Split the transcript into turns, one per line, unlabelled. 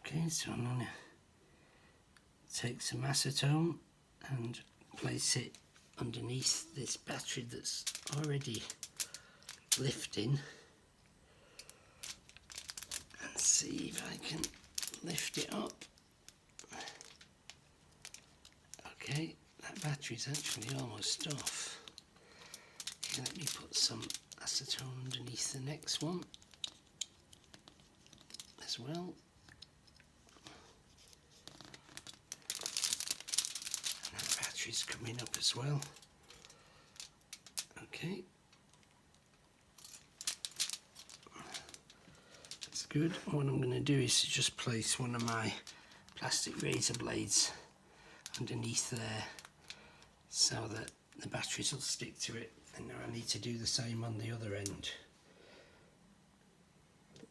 Okay, so I'm going to take some acetone and place it underneath this battery that's already lifting, and see if I can lift it up. Okay, that battery's actually almost off. Okay, let me put some acetone underneath the next one as well. And that battery's coming up as well. Okay. That's good. What I'm going to do is to just place one of my plastic razor blades underneath there so that the batteries will stick to it, and now I need to do the same on the other end.